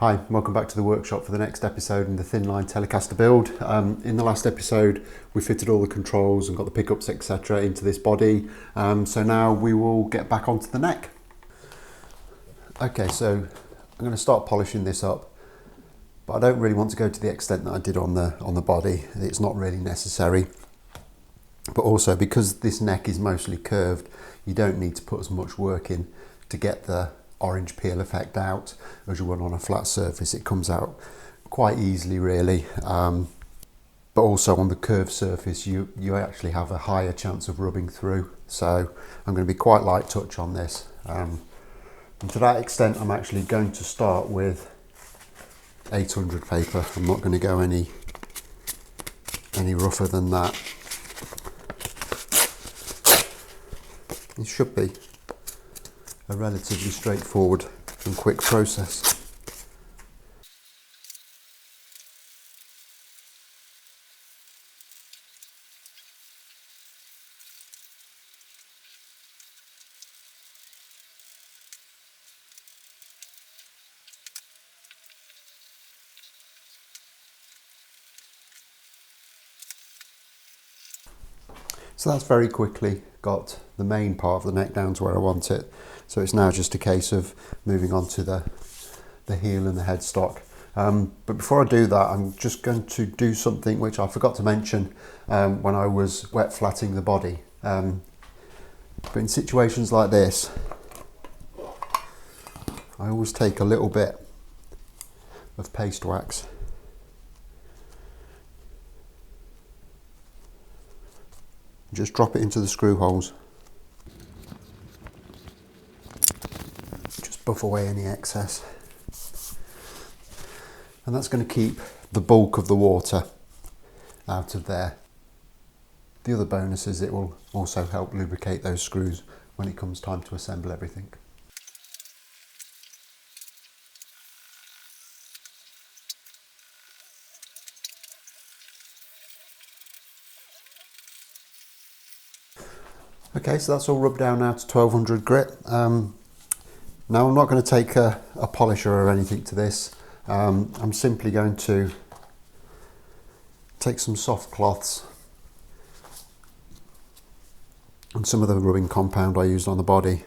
Hi, welcome back to the workshop for the next episode in the Thinline Telecaster build. In the last episode we fitted all the controls and got the pickups etc. into this body, so now we will get back onto the neck. Okay, so I'm going to start polishing this up, but I don't really want to go to the extent that I did on the body. It's not really necessary, but also because this neck is mostly curved, you don't need to put as much work in to get the orange peel effect out as you would on a flat surface. It comes out quite easily really, but also on the curved surface you actually have a higher chance of rubbing through, so I'm going to be quite light touch on this, and to that extent I'm actually going to start with 800 paper. I'm not going to go any rougher than that. It should be a relatively straightforward and quick process. So that's very quickly got the main part of the neck down to where I want it. So it's now just a case of moving on to the heel and the headstock. But before I do that, I'm just going to do something which I forgot to mention when I was wet flatting the body. But in situations like this, I always take a little bit of paste wax . Just drop it into the screw holes. Just buff away any excess. And that's going to keep the bulk of the water out of there. The other bonus is it will also help lubricate those screws when it comes time to assemble everything. Okay, so that's all rubbed down now to 1200 grit. Now I'm not going to take a polisher or anything to this. I'm simply going to take some soft cloths and some of the rubbing compound I used on the body.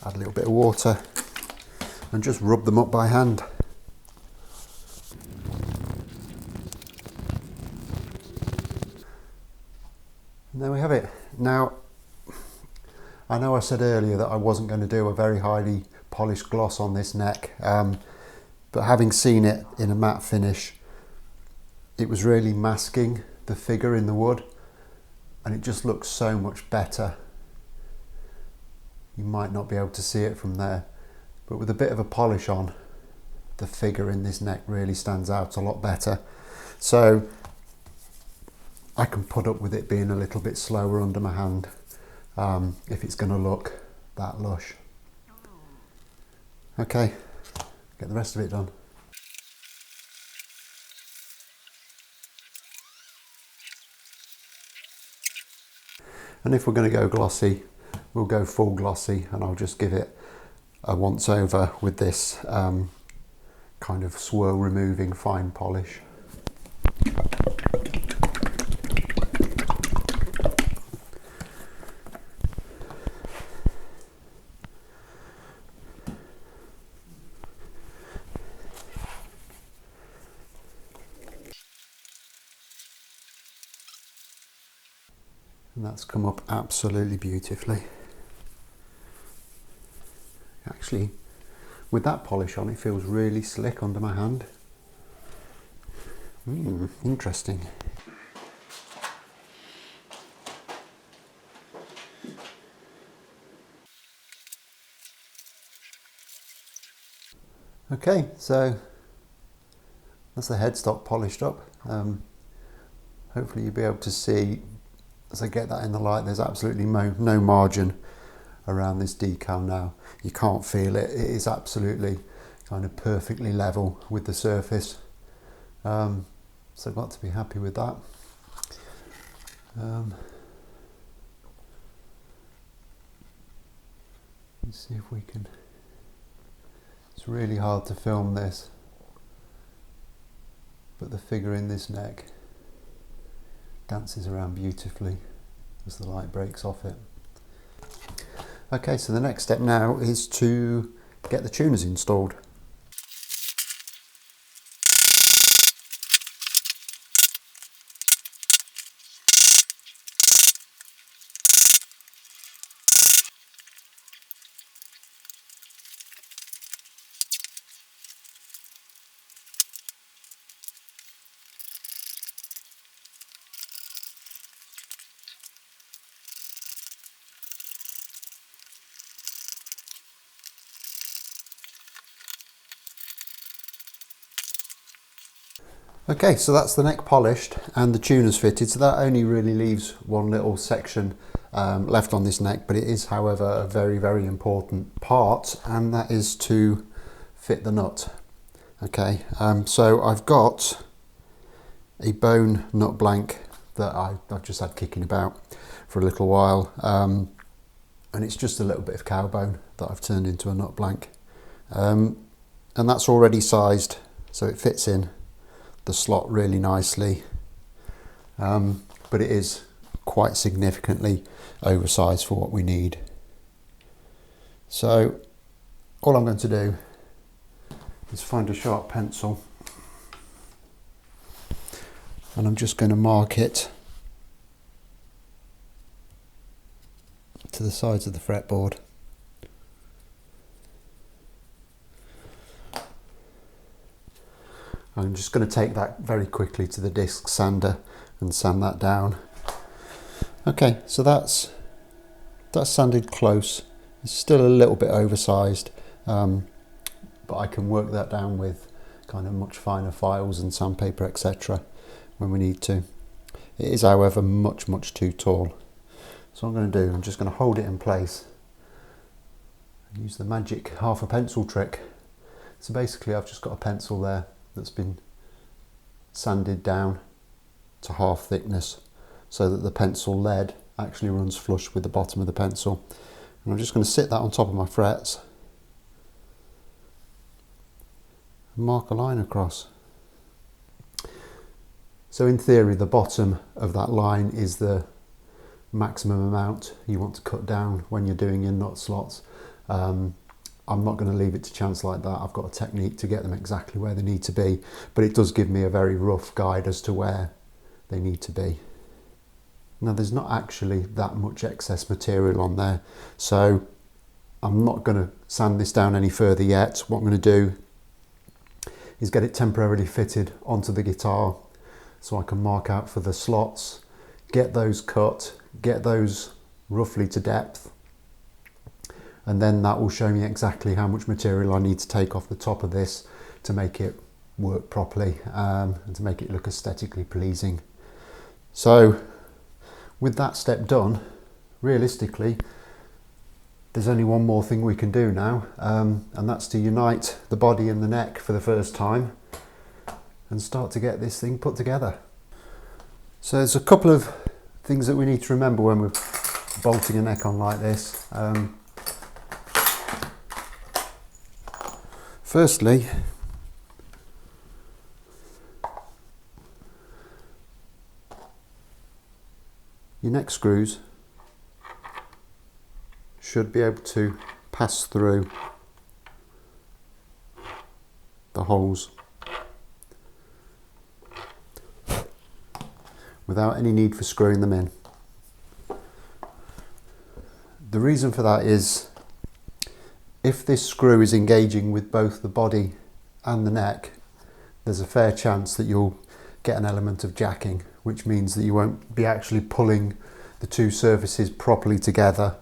Add a little bit of water and just rub them up by hand. And there we have it. Now, I know I said earlier that I wasn't going to do a very highly polished gloss on this neck, but having seen it in a matte finish, it was really masking the figure in the wood, and it just looks so much better. You might not be able to see it from there, but with a bit of a polish on, the figure in this neck really stands out a lot better. So I can put up with it being a little bit slower under my hand if it's going to look that lush. Okay, get the rest of it done. And if we're going to go glossy, we'll go full glossy, and I'll just give it a once over with this kind of swirl removing fine polish. And that's come up absolutely beautifully. Actually, with that polish on, it feels really slick under my hand. Interesting. Okay, so that's the headstock polished up. Hopefully you'll be able to see, as I get that in the light, there's absolutely no margin around this decal now. You can't feel it. It is absolutely kind of perfectly level with the surface. So I've got to be happy with that. Let's see if we can. It's really hard to film this, but the figure in this neck dances around beautifully as the light breaks off it. Okay, so the next step now is to get the tuners installed. Okay, so that's the neck polished and the tuners fitted, so that only really leaves one little section left on this neck, but it is, however, a very, very important part, and that is to fit the nut. Okay, so I've got a bone nut blank that I've just had kicking about for a little while, and it's just a little bit of cow bone that I've turned into a nut blank, and that's already sized so it fits in the slot really nicely, but it is quite significantly oversized for what we need. So all I'm going to do is find a sharp pencil, and I'm just going to mark it to the sides of the fretboard. I'm just going to take that very quickly to the disc sander and sand that down. Okay, so that's sanded close. It's still a little bit oversized, but I can work that down with kind of much finer files and sandpaper, etc. when we need to. It is, however, much too tall. So what I'm going to do, I'm just going to hold it in place and use the magic half a pencil trick. So basically I've just got a pencil there that's been sanded down to half thickness so that the pencil lead actually runs flush with the bottom of the pencil. And I'm just going to sit that on top of my frets and mark a line across. So in theory, the bottom of that line is the maximum amount you want to cut down when you're doing your nut slots. I'm not going to leave it to chance like that. I've got a technique to get them exactly where they need to be, but it does give me a very rough guide as to where they need to be. Now, there's not actually that much excess material on there, so I'm not going to sand this down any further yet. What I'm going to do is get it temporarily fitted onto the guitar so I can mark out for the slots, get those cut, get those roughly to depth, and then that will show me exactly how much material I need to take off the top of this to make it work properly, and to make it look aesthetically pleasing. So with that step done, realistically there's only one more thing we can do now, and that's to unite the body and the neck for the first time and start to get this thing put together. So there's a couple of things that we need to remember when we're bolting a neck on like this. Firstly, your neck screws should be able to pass through the holes without any need for screwing them in. The reason for that is, if this screw is engaging with both the body and the neck, there's a fair chance that you'll get an element of jacking, which means that you won't be actually pulling the two surfaces properly together.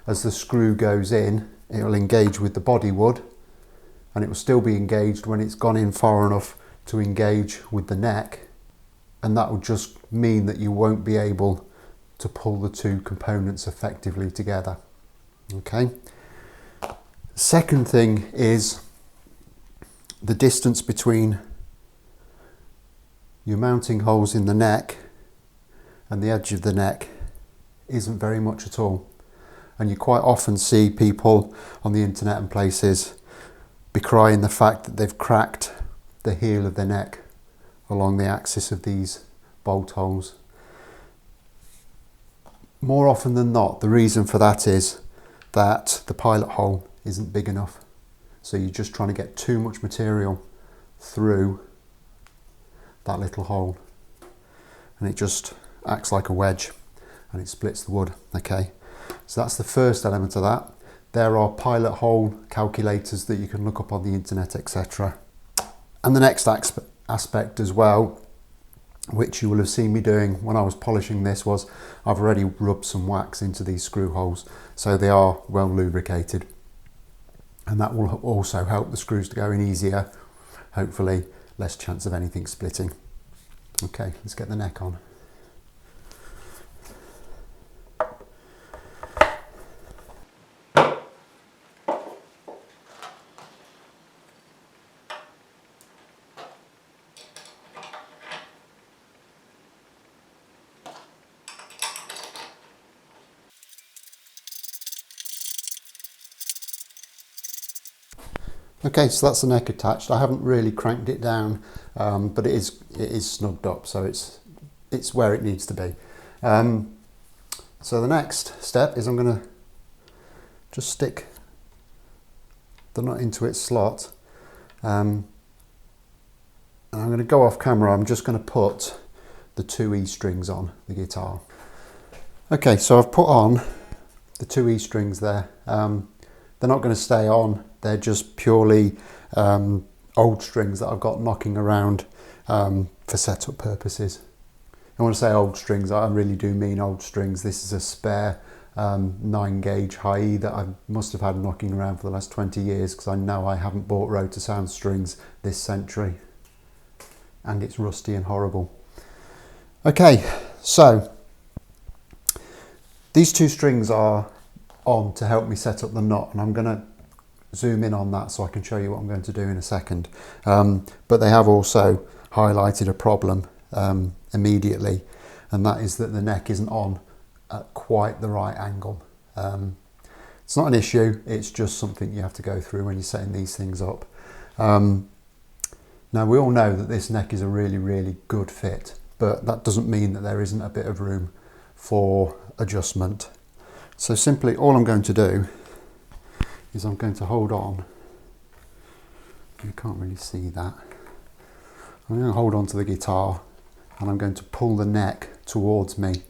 As the screw goes in, it will engage with the bodywood, and it will still be engaged when it's gone in far enough to engage with the neck, and that will just mean that you won't be able to pull the two components effectively together. Okay. Second thing is the distance between your mounting holes in the neck and the edge of the neck isn't very much at all. And you quite often see people on the internet and places decrying the fact that they've cracked the heel of their neck along the axis of these bolt holes. More often than not, the reason for that is that the pilot hole isn't big enough. So you're just trying to get too much material through that little hole, and it just acts like a wedge and it splits the wood. Okay, so that's the first element of that. There are pilot hole calculators that you can look up on the internet, etc. And the next aspect as well, which you will have seen me doing when I was polishing this, was I've already rubbed some wax into these screw holes, so they are well lubricated, and that will also help the screws to go in easier, hopefully less chance of anything splitting. Okay, let's get the neck on. Okay, so that's the neck attached. I haven't really cranked it down, but it is snugged up, so it's where it needs to be. So the next step is I'm going to just stick the nut into its slot, and I'm going to go off camera. I'm just going to put the 2 E strings on the guitar. Okay, so I've put on the 2 E strings there. They're not going to stay on. They're just purely old strings that I've got knocking around for setup purposes. And when I say old strings, I really do mean old strings. This is a spare 9 gauge high E that I must have had knocking around for the last 20 years, because I know I haven't bought rotor sound strings this century, and it's rusty and horrible. Okay, so these 2 strings are on to help me set up the nut, and I'm going to zoom in on that so I can show you what I'm going to do in a second. But they have also highlighted a problem immediately, and that is that the neck isn't on at quite the right angle. It's not an issue, it's just something you have to go through when you're setting these things up. Now, we all know that this neck is a really good fit, but that doesn't mean that there isn't a bit of room for adjustment. So simply all I'm going to do is I'm going to hold on. You can't really see that. I'm going to hold on to the guitar, and I'm going to pull the neck towards me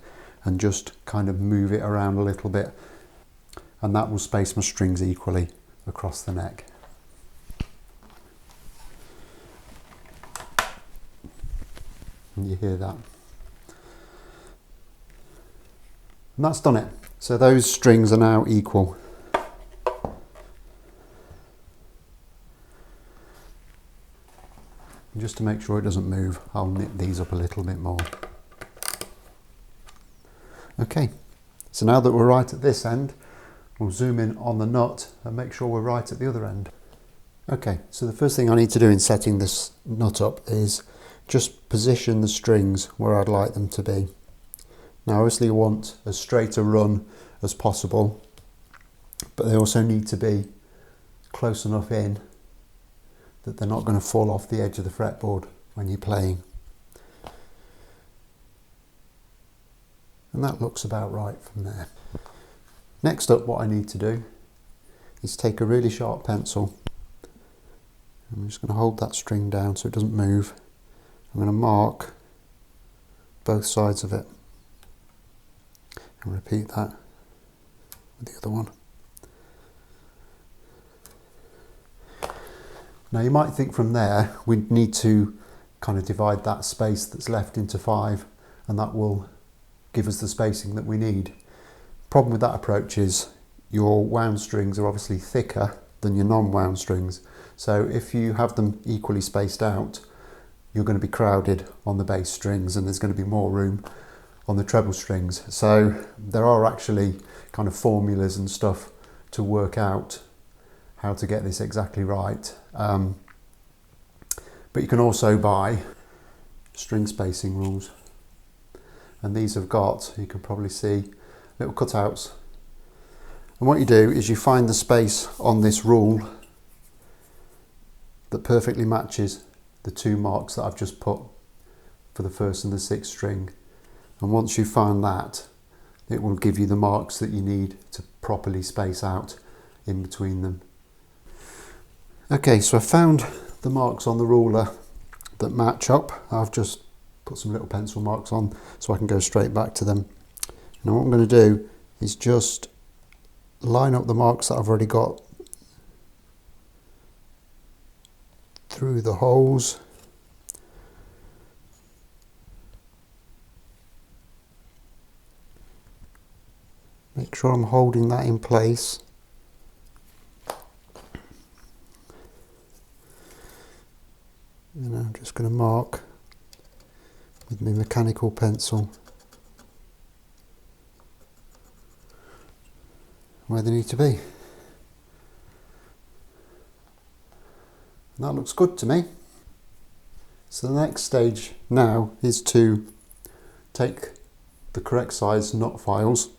and just kind of move it around a little bit, and that will space my strings equally across the neck. And you hear that? And that's done it. So those strings are now equal. And just to make sure it doesn't move, I'll knit these up a little bit more. Okay, so now that we're right at this end, we'll zoom in on the nut and make sure we're right at the other end. Okay, so the first thing I need to do in setting this nut up is just position the strings where I'd like them to be. Now, obviously you want as straight a run as possible, but they also need to be close enough in that they're not going to fall off the edge of the fretboard when you're playing. And that looks about right from there. Next up, what I need to do is take a really sharp pencil. I'm just going to hold that string down so it doesn't move. I'm going to mark both sides of it and repeat that with the other one. Now, you might think from there we'd need to kind of divide that space that's left into 5, and that will give us the spacing that we need. Problem with that approach is your wound strings are obviously thicker than your non-wound strings, so if you have them equally spaced out, you're going to be crowded on the bass strings and there's going to be more room on the treble strings. So there are actually kind of formulas and stuff to work out how to get this exactly right. But you can also buy string spacing rules, and these have got, you can probably see, little cutouts And what you do is you find the space on this rule that perfectly matches the two marks that I've just put for the first and the sixth string. And once you find that, it will give you the marks that you need to properly space out in between them. Okay, so I found the marks on the ruler that match up. I've just put some little pencil marks on so I can go straight back to them. Now what I'm going to do is just line up the marks that I've already got through the holes. Make sure I'm holding that in place. And I'm just going to mark with my mechanical pencil where they need to be. And that looks good to me. So the next stage now is to take the correct size nut files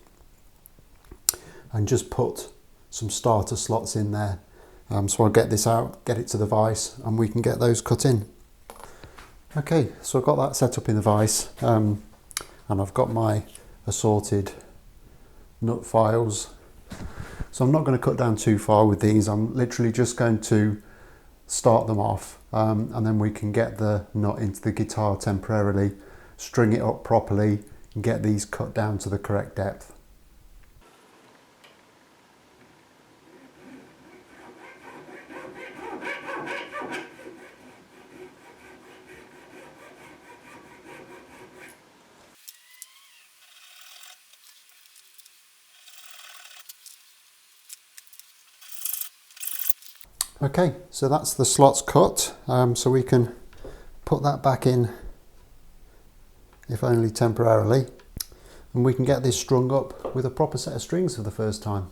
and just put some starter slots in there. So I'll get this out, get it to the vise, and we can get those cut in. Okay, so I've got that set up in the vise, and I've got my assorted nut files. So I'm not going to cut down too far with these. I'm literally just going to start them off, and then we can get the nut into the guitar temporarily, string it up properly, and get these cut down to the correct depth. Okay, so that's the slots cut, so we can put that back in, if only temporarily, and we can get this strung up with a proper set of strings for the first time.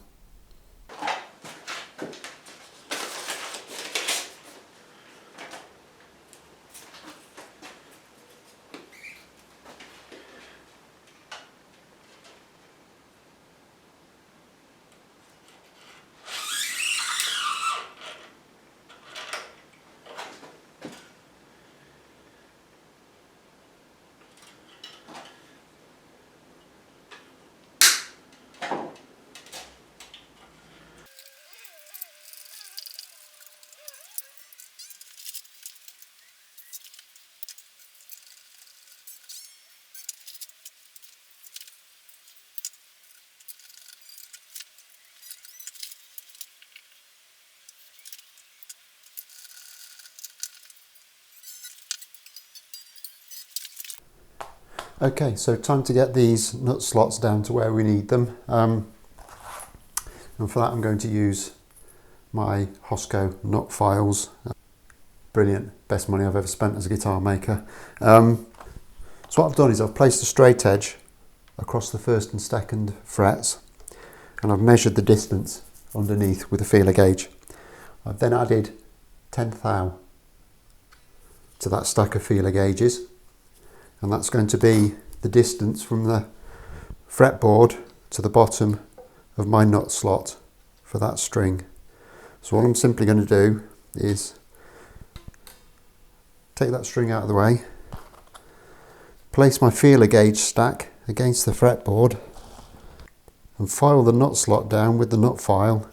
Okay, so time to get these nut slots down to where we need them. And for that I'm going to use my Hosco nut files. Brilliant, best money I've ever spent as a guitar maker. So what I've done is I've placed a straight edge across the first and second frets, and I've measured the distance underneath with a feeler gauge. I've then added 10th thou to that stack of feeler gauges, and that's going to be the distance from the fretboard to the bottom of my nut slot for that string. So all I'm simply going to do is take that string out of the way, place my feeler gauge stack against the fretboard, and file the nut slot down with the nut file.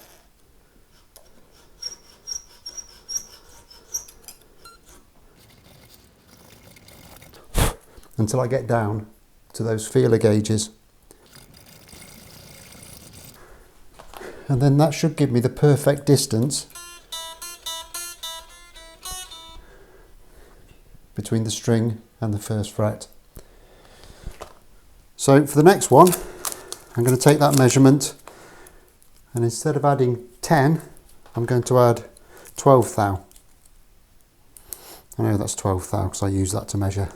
Until I get down to those feeler gauges. And then that should give me the perfect distance between the string and the first fret. So for the next one, I'm going to take that measurement, and instead of adding 10, I'm going to add 12th thou. I know that's 12th thou because I use that to measure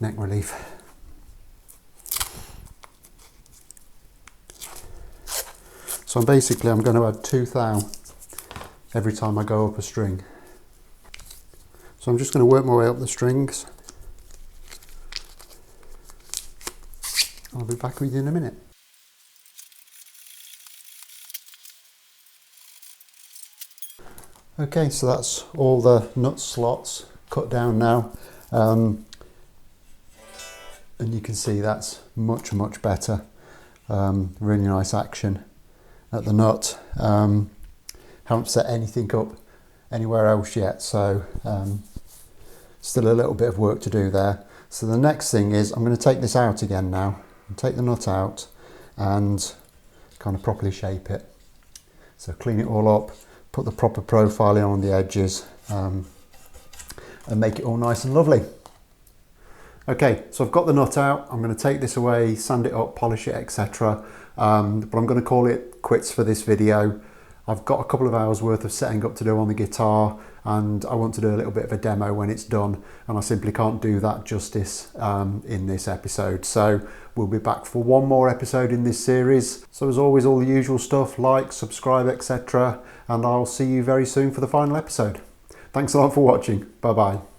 neck relief. So I'm going to add 2 thou every time I go up a string. So I'm just going to work my way up the strings. I'll be back with you in a minute. Okay, so that's all the nut slots cut down now. And you can see that's much better. Really nice action at the nut. Haven't set anything up anywhere else yet, so still a little bit of work to do there. So the next thing is I'm going to take this out again now, and take the nut out and kind of properly shape it. So clean it all up, put the proper profiling on the edges, and make it all nice and lovely. Okay, so I've got the nut out. I'm going to take this away, sand it up, polish it, etc. But I'm going to call it quits for this video. I've got a couple of hours worth of setting up to do on the guitar, and I want to do a little bit of a demo when it's done, and I simply can't do that justice in this episode. So we'll be back for one more episode in this series. So as always, all the usual stuff, like, subscribe, etc. And I'll see you very soon for the final episode. Thanks a lot for watching. Bye bye.